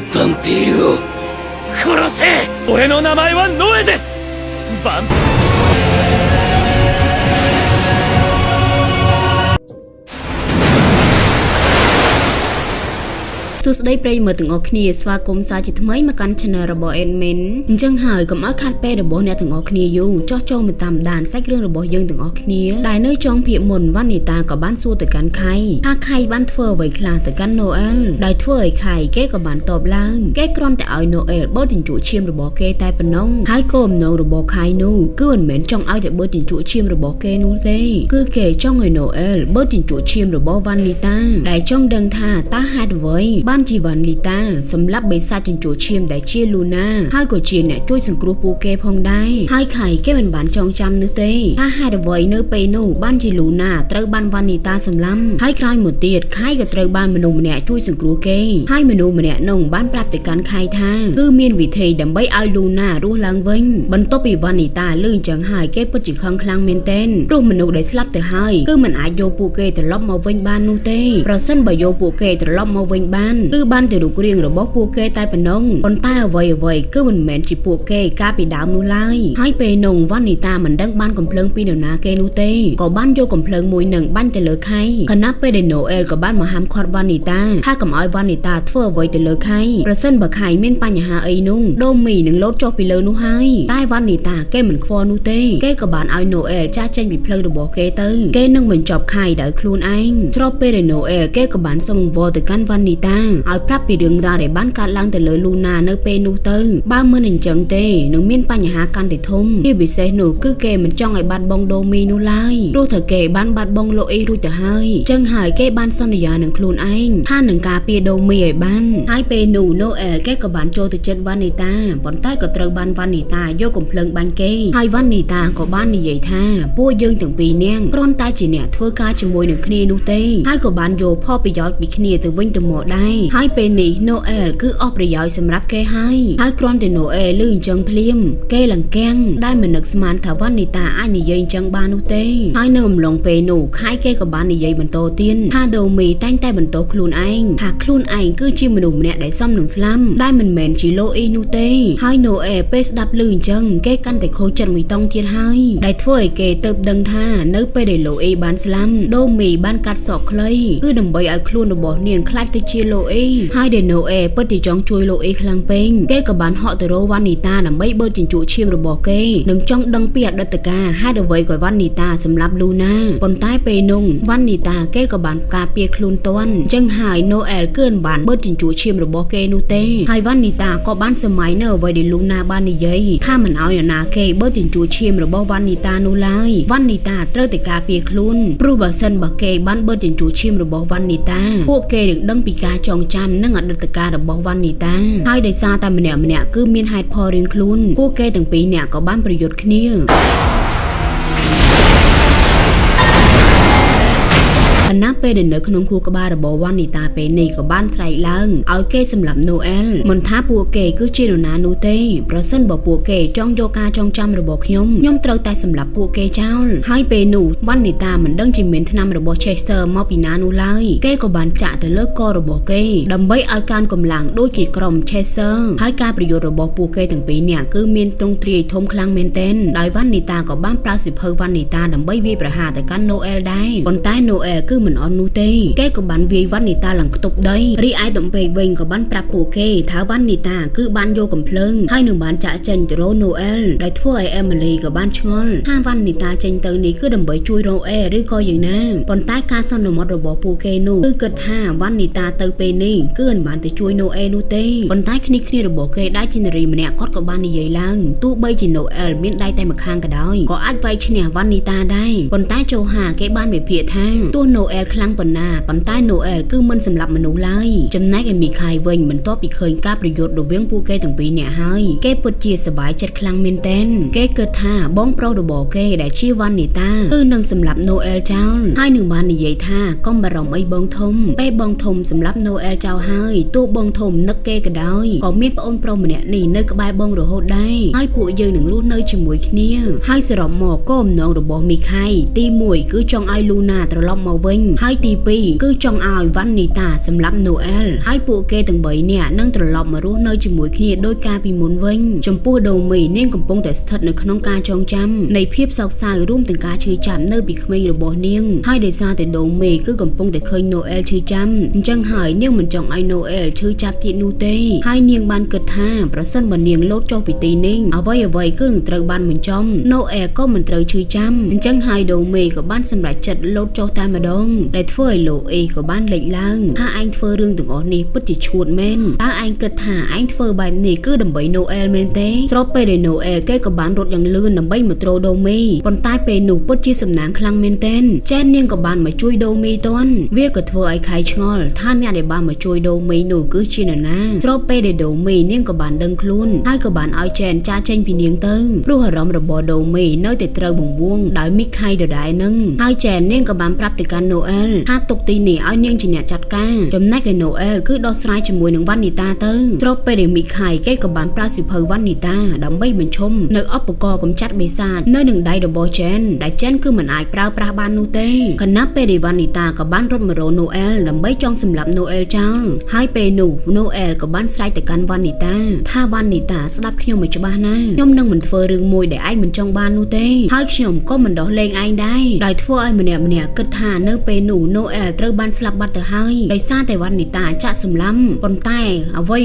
バンピールを殺せ。俺の名前はノエです。バンสุดได้ประโยชน์ถึงออกนี้สวากรมสาจิตไม่มากันชนะระบบเอ็นเมนจังหายกับมาคัดเประบบเนี่ยถึงออกนี้อยู่จ่อโจมตามด่านแทรกเรื่องระบบยังถึงออกนี้ได้เนื้อจองเพียมนวันนิตากับบ้านสู้แต่กันไข่ถ้าไข่บ้านเฟอร์ไว้คลาแต่กันโนเอลได้เฟอร์ไข่แก้กับบ้านตอบล่างแก้กรอนแต่เอาโนเอลเบิร์ดินจูเชียมระบบเกตายปนงท้ายโกมโนระบบไข่นูก็เหมือนจ้องเอาแต่เบิร์ดินจูเชียมระบบเกนูเต้คือเกจ้องไอโนเอลเบิร์ดินจูเชียมระบบวันนิตาได้จ้องดังท่าตาฮัดไว้บ้านจีวันนิตาสำหรับใบซาจินจูเชียมได้เชียลูน่าให้กเชียเนี่ยช่วยสังกรูปูเกพองได้ให้ไข่แก้เป็นบ้านจองจำนึกเต้ถ้าให้ไว้เนื้อไปนูบ้านจิลูน่าเตอบ้านวานิตาสำลับให้ใครหมดเตียดไข่กับเตอบ้านมนุษย์เนี่ยช่วยสังกรูเกให้มนุษย์เนี่ยนงบ้านปรับแต่การไข่ท่าคือเมียนวิธีดำใบไอลูน่ารู้ลังเว้งบรรทบปีวานิตาลื่นจังหายแก้ปัจจิคังคลังเมนเต้นรูปมนุษย์ได้สลับแต่ให้คือมันอาโยปูเกแต่ล็อบมาเว้งบ้านนูเต้เราเส้นใบโยปูเกแต่ล็อบมาเว้งบ้านคือบ้านแต่ดูเรียงระบบปูเกตายปนงคนใต้เอาไว้ก็มันเหม็นจิปูเกกาปีดาวนูไลให้เปนงวันนิตามันดังบ้านกำเพลิงปีเดียวนาเกนูเต้ก็บ้านโยกำเพลิงมวยหนึ่งบ้านแต่เลือไข่คณะเปเดโนเอลกับบ้านมหามคอร์วันนิตาถ้ากับอ้อยวันนิตาทั่วไว้แต่เลือไข่ประเสริฐบักไข่เม่นปัญหาไอ้นุ่งโดมีหนึ่งรถโจปีเลนูให้ใต้วันนิตาแกเหมือนควอนูเต้แกกับบ้านอ้อยโนเอลจ้าเจนปีเพลิงระบบเกเตอร์แกนึ่งเหมือนจอบไข่ได้คลูนไอ้ชอบเปเดโนเอลแกกับบ้านสมงวอแต่กันวันนิตาเอาพระปีเดืองดาในบ้านการล้างแต่เลยลูนาเนเปนูเตอร์บ้านเมื่อหนึ่งจังเตหนึ่งมีนปัญหาการติดทุ่มที่บิเซหนูคือเกมันจ้องไอ้บ้านบองโดมีนูไลรู้เถอะเกบ้านบ้านบองโลเอรู้จะให้จังหายเกบ้านซอนยาหนึ่งคลูนไอ้ถ้าหนึ่งกาเปียโดมีไอ้บ้านให้เปนูโนเอลแกกับบ้านโจติเจ็ดวันนิตาบอนใต้กับเตอบ้านวันนิตาโยกมเพลิงบ้านเกให้วันนิตากับบ้านนี่ใหญ่ท่าปูยืงถึงปีเนียงกรอนตาจีเนี่ยทั่วกาจมวยหนึ่งคณีนูเต้ให้กับบ้านโยพ่อไปย้อยปีคณีตัววิ่งตัวหมดได้ให้เปนี่โนเอลคือออกประย้อยสำหรับเกให้กรอนแต่โนเอลื่นจังเพลียมเกหลังแกงได้เหมือนนักสมานถาวันนิตาไอ้นี่ยัยจังบานุเต้ให้เนิมลงเปนูคล้ายเกกับบ้านนี่ยัยบรรโตเตียนถ้าโดมีตั้งแต่บรรโตคลูนไอ้หากคลูนไอ้คือชิมนุมเนี่ยได้ซ่อมหนึ่งสลัมได้เหมือนแมนจิโลอีนูเต้ให้โนเอเปสดับลื่นจังเกกันแต่โคจันมีต้องเทียนให้ได้ถ้วยเกเติบดังท่าเนื้อไปได้โลอีบ้านสลัมโดมีบ้านกัดสอกเคยคือดำใบไอ้คลูนระบบเนียงคล้ายติจิโลอีให้เดโนเอปฏิจองช่วยโลอีคลังเป้งเกกับบ้านhọ từ rô văn nita nằm mấy bơ trình trụ chiêm rồi bỏ kê đừng trong đăng pia đất tất cả hai đầu vậy gọi văn nita sầm lấp luna còn tai pe nung văn nita kêกับbản cà pia khluôn toan chân hải noel cơn bản bơ trình trụ chiêm rồi bỏ kê nu tê hai văn nita có bán sầm máy nở vậy để luna ban này vậyถ้ามันเอาอย่างนาเคเบอร์จินจูเชียมหรือบ่วันนิตานูไลวันนิตาเตอร์แต่กาเปียคลุนรูบเซนบักเกบ้านเบอร์จินจูเชียมหรือบ่วันนิตาพวกเกดึงดังปีกาจองจำนั่งอัดตะกาหรือบ่วันนิตาให้ได้ซาตามเนี่ยคือมีนไฮพอเรียนคลุนพวกเกตั้งปีเนี่ยก็บ้านประโยชน์គ្នាนับไปเดินเดินขนมคูกบ้าระบบวันนิตาไปในกับบ้านไทรลังเอาเกสำหรับโนเอลมันท้าปัวเกคือเจโรนานูเต้ประเสริฐบอกปัวเกจ้องโยกาจ้องจำระบบย่อมเตาแต่สำหรับปัวเกเจ้าให้ไปหนูวันนิตามันดังจิมเมนทนำระบบเชสเตอร์มอปีนานูไลเกกับบ้านจ่าแต่เลิกก็ระบบเกดำใบอาการกำลังโดยจีกรมเชสเตอร์ให้การประโยชน์ระบบปัวเกตั้งปีเนี่ยคือเมียนตรงตรีทมคลังเมนเทนได้วันนิตากับบ้านปลาสิเพอวันนิตาดำใบวีประหารแต่กันโนเอลได้บนใต้โนเอลคือเหมือนออนนูเต้แกกับบ้านวีวันนิตาหลังตกได้รีไอตงไปเวงกับบ้านปราปูเกท้าวันนิตาคือบ้านโยกำเพลิงให้หนึ่งบ้านจ่าเจนโรโนเอลได้ทั่วไอเอมิลีกับบ้านชงอลห้าวันนิตาเจนเตอร์นี้คือดำใบช่วยโรเอหรือก็อย่างนั้นบนใต้กาซอนมอดระบบปูเกนูคือเกิดห้าวันนิตาเตอร์เปนี่คือบ้านแต่ช่วยโนเอนูเต้บนใต้คณิคระบบเกได้จินรีมันเนี่ยคอดกับบ้านนี่ใหญ่ลังตู้ใบจินโนเอลมีได้แต่มาข้างกันได้ก็อัดไว้ชเนี่ยวันนิตาได้บนใต้โจหาแกบ้านแบบเพียทางตัวโนเอลคลังปนนาบนใต้โนเอลคือมันสำหรับมนุษย์ไล่จำแนกกันมีใครเวงเหมือนตัวปีเคยกล้าประโยชน์โดยเวียงปูเกตั้งปีเนี่ยให้แกปวดเจียสบายจัดคลังเมนเทนแกเกิดท่าบ้องโปรโดบอกแกได้ชื่อวันนิตาคือหนึ่งสำหรับโนเอลเจ้าให้หนึ่งบ้านในใหญ่ท่าก้มบารมไอ้บองทมไปบองทมสำหรับโนเอลเจ้าให้ตัวบองทมนักแกก็ได้ก็มีปอนโปรเนี่ยนี่เนยกระบายบองโรโหดได้ให้ปู่ยืนหนึ่งรุ่นเนยชิมวยเนี่ยให้สระหมอกก้มนองโดบอกมีใครตีมวยคือจองไอลูนาตลอดมาเวง វិញហើយទី2គឺចង់ឲ្យវ៉ាន់នីតាសម្រាប់ណូអែលហើយពួកគេទាំង3នាក់នឹងត្រឡប់មករស់នៅជាមួយគ្នាដោយការពីមុនវិញចំពោះដូមីនាងកំពុងតែស្ថិតនៅក្នុងការចងចាំនៃភាពសោកសៅរួមទាំងការឈឺចាប់នៅពីក្មេងរបស់នាងហើយដោយសារតែដូមីគឺកំពុងតែឃើញណូអែលឈឺចាំអញ្ចឹងហើយនាងមិនចង់ឲ្យណូអែលឈឺចាប់ទៀតនោះទេហើយនាងបានគិតថាប្រសិនបើនាងលោតចុះពីទីនេះអ្វីគឺនឹងត្រូវបានបញ្ចំណូអែលក៏មិនត្រូវឈឺចាំអញ្ចឹងហើយដូមីក៏បានសម្រេចចិត្តលោតចុះតែម្ដងដែលធ្វើឲ្យលោកអេក៏បានលេចឡើងថាឯងធ្វើរឿងទាំងអស់នេះពិតជាឈួតមែនតើឯងគិតថាឯងធ្វើបែបនេះគឺដើម្បីណូអែលមែនទេស្របពេលដែលណូអែលគេក៏បានរត់យ៉ាងលឿនដើម្បីមកទ្រដូមីប៉ុន្តែពេលនោះពិតជាសំណាងខ្លាំងមែនទែនចែននាងក៏បានមកជួយដូមីទាន់វាក៏ធ្វើឲ្យខៃឆ្ងល់ថាអ្នកដែលបានមកជួយដូមីនោះគឺជានរណាស្របពេលដែលដូមីនាងក៏បានដឹងខ្លួនហើយក៏បានឲ្យចែនចាចេញពីនាងទៅព្រោះអារម្មណ៍របស់ដូមីនៅតែត្រូវបង្វងដោយមីខៃដដែលនឹងហើយចែននាងក៏បានប្រាប់ទៅកាន់ណូអែលថាទុកទីនេះឲ្យនាងជាអ្នកចាត់ការចំណែកឯណូអែលគឺដោះស្រាយជាមួយនឹងវ៉ាន់នីតាទៅស្របពេលដែលមីខៃគេក៏បានប្រើសិភៅវ៉ាន់នីតាដើម្បីបញ្ឈុំនៅឧបករណ៍កម្ចាត់បិសាចនៅនឹងដៃរបស់ចែនដែលចែនគឺមិនអាចប្រើប្រាស់បាននោះទេខណៈពេលដែលវ៉ាន់នីតាក៏បានរត់មករកណូអែលដើម្បីចង់សម្លាប់ណូអែលចោលហើយពេលនោះណូអែលក៏បានស្រែកទៅកាន់វ៉ាន់នីតាថាវ៉ាន់នីតាស្ដាប់ខ្ញុំឲ្យច្បាស់ណាខ្ញុំនឹងមិនធ្វើរឿងមួយដែលឯងមិនចង់បាននោះទេហើយខ្ញុំក៏មិនដោះលែងឯងដែរដោយធ្វើឲ្យម្នាក់គិតថានៅពេលនោះណូអែលត្រូវបានស្លាប់បាត់ទៅហើយដោយសារតែវ៉ាន់នីតាចាក់សម្លាប់ប៉ុន្តែអ្វី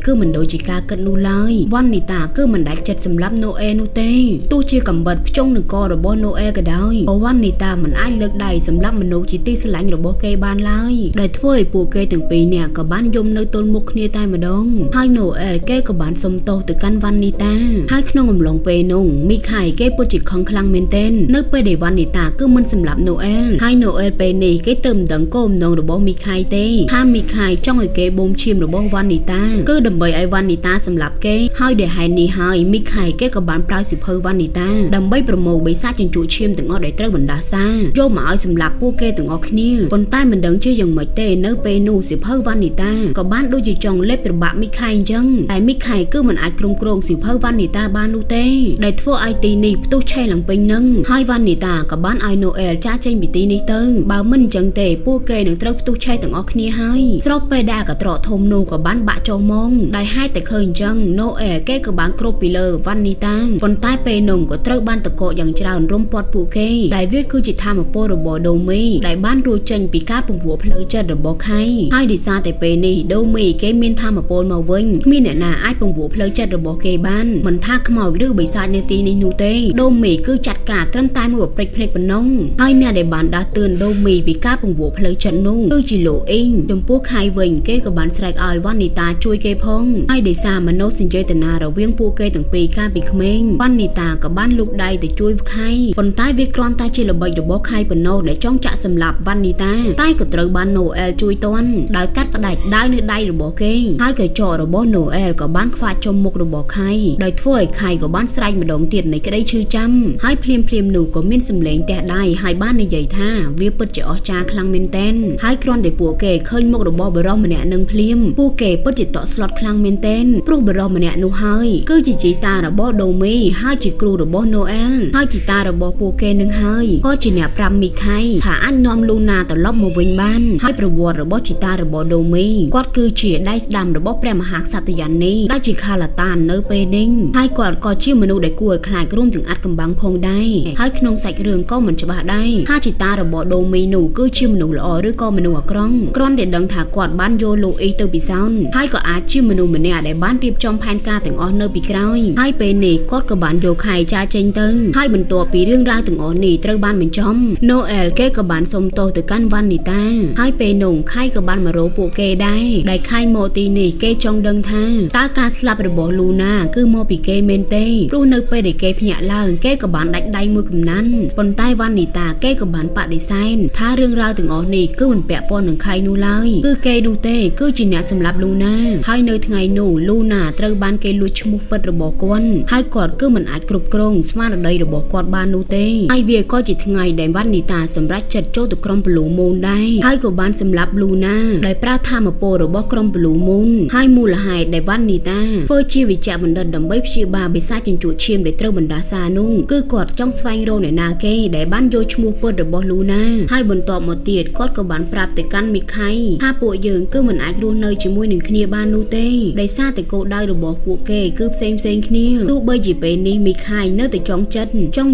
គឺមិនដូចជាការគិតនោះឡើយវ៉ាន់នីតាគឺមិនដែលចិត្តសម្លាប់ណូអែលនោះទេទោះជាកំបិតភ្ជង់នឹងករបស់ណូអែលក៏ដោយវ៉ាន់នីតាមិនអាចលើកដៃសម្លាប់មនុស្សជាទីស្រឡាញ់របស់គេបានឡើយដែលធ្វើឲ្យពួកគេទាំងពីរនាក់ក៏បានយំនៅទល់មុខគ្នាតែម្ដងហើយណូអែលគេក៏បានសុំទោសទៅកាន់វ៉ាន់នីតាហើយក្នុងអំឡុងពេលនោះមីខៃគេពិតជាខឹងខ្លាំងមែនទែននៅពេលដែលវ៉ាន់នីតាគឺមិនសម្លាប់ណូអែលហើយណូអែលពេលនេះគេទៅមិនដឹងគោលបំណងរបស់មីខៃទេថាមីខៃចង់ឲ្យគេបូមឈាមរបស់វ៉ាន់នីតាគឺដើម្បីឲ្យវ៉ាន់នីតាសម្លាប់គេហើយដែលហេតុនេះហើយមីខៃគេក៏បានប្រើសិភៅវ៉ាន់នីតាដើម្បីប្រមូលបិសាចជញ្ជក់ឈាមទាំងអស់ដែលត្រូវបណ្ដាសាយកមកឲ្យសម្លាប់ពួកគេទាំងអស់គ្នាប៉ុន្តែមិនដឹងជាយ៉ាងម៉េចទេនៅពេលនោះសិភៅវ៉ាន់នីតាក៏បានដូចជាចង់លេបត្របាក់មីខៃអញ្ចឹងតែមីខៃគឺមិនអាចគ្រប់គ្រងសិភៅវ៉ាន់នីតាបាននោះទេដែលធ្វើឲ្យទីនេះផ្ទុះឆេះឡើងពេញនឹងហើយវ៉ាន់នីតាក៏បានឲ្យណូអែលចាចេញពីទីនេះទៅបើមិនអញ្ចឹងទេពួកគេនឹងត្រូវផ្ទុះឆេះទាំងអស់គ្នាហើយស្របពេលដែលកត្រកធំនោះក៏បានបាក់ចុះមកដែលហេតុតែឃើញអញ្ចឹងណូអែលគេក៏បានគ្រប់ពីលើវ៉ាន់នីតាប៉ុន្តែពេលនោះក៏ត្រូវបានតកកយ៉ាងច្រើនរុំព័ទ្ធពួកគេដែលវាគឺជាធម៌ពលរបស់ដូមីដែលបានរួចចេញពីការពង្រួលផ្លូវចិត្តរបស់ខៃហើយដោយសារតែពេលនេះដូមីគេមានធម៌ពលមកវិញគ្មានអ្នកណាអាចពង្រួលផ្លូវចិត្តរបស់គេបានមិនថាខ្មោចឬបិសាចនៅទីនេះនោះទេដូមីគឺចាត់ការត្រឹមតែមួយប្រព្រឹត្តភ្នែកប៉ុណ្ណឹងហើយអ្នកដែលបានដាស់តឿនដូមីពីការពង្រួលផ្លូវចិត្តនោះគឺជាលោកអ៊ីងចំពោះខៃវិញគេក៏បានស្រែកឲ្យវ៉ាន់នីតាជួយគេផងហើយដោយសារមនោសញ្ចេតនារវាងពួកគេទាំងពីរកាលពីក្មេងវ៉ាន់នីតាក៏បានលូកដៃទៅជួយខៃប៉ុន្តែវាគ្រាន់តែជាល្បិចរបស់ខៃប៉ុណ្ណោះដែលចង់ចាក់សម្លាប់វ៉ាន់នីតាតែក៏ត្រូវបានណូអែលជួយទាន់ដោយកាត់ផ្ដាច់ដាវនៅដៃរបស់គេហើយកញ្ចក់របស់ណូអែលក៏បានខ្វាចចំមុខរបស់ខៃដោយធ្វើឲ្យខៃក៏បានស្រែកម្ដងទៀតនៃក្តីឈឺចាំហើយភ្លាមនោះក៏មានសម្លេងទះដៃហើយបាននិយាយថាវាពិតជាអស្ចារ្យខ្លាំងមែនទែនហើយគ្រាន់តែពួកគេឃើញមុខរបស់បរិសម្នាក់នឹងភ្លាមពួកគេពិតជាតក់ស្លុតខ្លាំងមែនទែនព្រោះបរិសម្នាក់នោះហើយគឺជាជីតារបស់ដូមីហើយជាគ្រូរបស់ណូអែលហើយជីតារបស់ពួកគេនឹងហើយក៏ជាអ្នកប្រាប់មីខៃថាអាចនាំលូណាត្រឡប់មកវិញបានហើយប្រវត្តិរបស់ជីតារបស់ដូមីគាត់គឺជាដៃស្ដាំរបស់ព្រះមហាក្សត្រយ៉ានីដែលជាខាឡាតាននៅពេលនេះហើយគាត់ក៏ជាមនុស្សដែលគួរឲ្យខ្លាចរួមទាំងអាត់កំបាំងផងដែរហើយក្នុងសាច់រឿងក៏មិនច្បាស់ដែរថាជីតារបស់ដូមីនោះគឺជាមនុស្សល្អឬក៏មនុស្សអាក្រក់គ្រាន់តែដឹងថាគាត់បានយកលោកអ៊ីទៅពិសោធន៍ហើយក៏អាចជាមនុស្សម្នាក់ដែលបានរៀបចំផែនការទាំងអស់នៅពីក្រោយហើយពេលនេះគាត់ក៏បានយកខៃចាចេញទៅហើយបន្ទាប់ពីរឿងរ៉ាវទាំងអស់នេះត្រូវបានបញ្ចប់ណូអែលគេក៏បានសុំទោសទៅកាន់វ៉ាន់នីតាហើយពេលនោះខៃក៏បានមករកពួកគេដែរដែលខៃមកទីនេះគេចង់ដឹងថាតើការស្លាប់របស់លូណាគឺមកពីគេមែនទេព្រោះនៅពេលដែលគេភ្ញាក់ឡើងគេក៏បានដាច់ដៃមួយកំណាន់ប៉ុន្តែវ៉ាន់នីតាគេក៏បានបដិសេធថារឿងរ៉ាវទាំងអស់នេះគឺមិនពាក់ព័ន្ធនឹងខៃនោះឡើយគឺគេនោះទេគឺជាអ្នកសម្លាប់លូណាហើយនៅថ្ងៃនោះលូណាត្រូវបានគេលួចឈ្មោះពិតរបស់គាត់ហើយគាត់គឺមិនអាចគ្រប់គ្រងស្មារតីរបស់គាត់បាននោះទេហើយវាក៏ជាថ្ងៃដែលវ៉ាន់នីតាសម្រេចចិត្តចូលទៅក្រុមប្លូមូនដែរហើយក៏បានសម្លាប់លូណាដោយប្រើធម៌ពលរបស់ក្រុមប្លូមូនហើយមូលហេតុដែលវ៉ាន់នីតាធ្វើជាវិជ្ជបណ្ឌិតដើម្បីព្យាបាលបិសាចជញ្ជក់ឈាមដែលត្រូវបណ្ដាសានោះគឺគាត់ចង់ស្វែងរកអ្នកណាគេដែលបានយកឈ្មោះពិតរបស់លូណាហើយ ហើយបន្ទាប់មកទៀតគាត់ក៏បានប្រាប់ទៅកាន់មីខៃថាពួកយើងគឺមិនអាចរស់នៅជាមួយនឹងគ្នាបាននោះទេដោយសារតែគោលដៅរបស់ពួកគេគឺផ្សេងគ្នាទោះបីជាពេលនេះមីខៃនៅតែចង់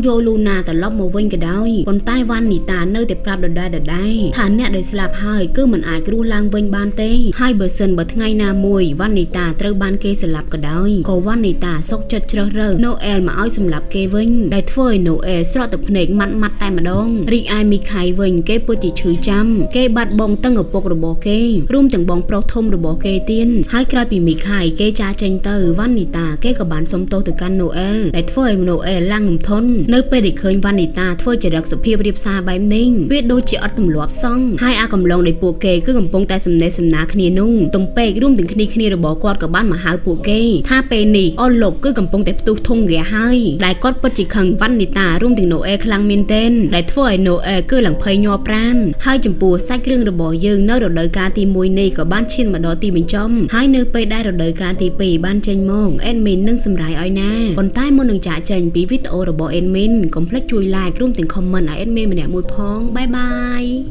យកលូណាត្រឡប់មកវិញក៏ដោយប៉ុន្តែវ៉ាន់នីតានៅតែប្រាប់ដដែលថាអ្នកដែលស្លាប់ហើយគឺមិនអាចរស់ឡើងវិញបានទេហើយបើសិនបើថ្ងៃណាមួយវ៉ាន់នីតាត្រូវបានគេស្លាប់ក៏ដោយក៏វ៉ាន់នីតាសុកចិត្តជ្រើសរើសណូអែលមកឲ្យសម្លាប់គេវិញដែលធ្វើឲ្យណូអែលស្រក់ទឹកភ្នែកម៉ាត់តែម្ដងរីឯមីខៃវិញគេពិតជាឈឺចាំគេបាត់បង់ទាំងឪពុករបស់គេរួមទាំងបងប្រុសធំរបស់គេទៀតហើយក្រោយពីមីខៃគេចាចេញទៅវ៉ាន់នីតាគេក៏បានសុំទោសទៅកាន់ណូអែលដែលធ្វើឲ្យណូអែលឡើងរំធន់នៅពេលដែលឃើញវ៉ាន់នីតាធ្វើចរិតសុភាពរៀបសារបែបនេះវាដូចជាអត់ទម្លាប់សោះហើយអាកំឡុងដែលពួកគេគឺកំពុងតែសំណេះសំណាលគ្នានោះទំពេករួមទាំងគ្នារបស់គាត់ក៏បានមកហៅពួកគេថាពេលនេះអស់លោកគឺកំពុងតែផ្ទុះធុងរាហើយដែលគាត់ពិតជាខឹងវ៉ាន់នីតារួមទាំងណូអែលខ្លាំងមែនទែនដែលធ្វើឲ្យណូអែលគឺឡើងភ័យញ័រប្រាណហើយចំពោះសាច់រឿងរបស់យើងនៅរដូវកាលទី1នេះក៏បានឈានមកដល់ទីបញ្ចប់ហើយនៅពេលដែលរដូវកាលទី2បានចេញមកអេដមីននឹងសម្រាយឲ្យណាប៉ុន្តែមុននឹងចាកចេញពីវីដេអូរបស់អេដមីនកុំភ្លេចជួយ like រួមទាំង comment ឲ្យអេដមីនម្នាក់មួយផងបាយបាយ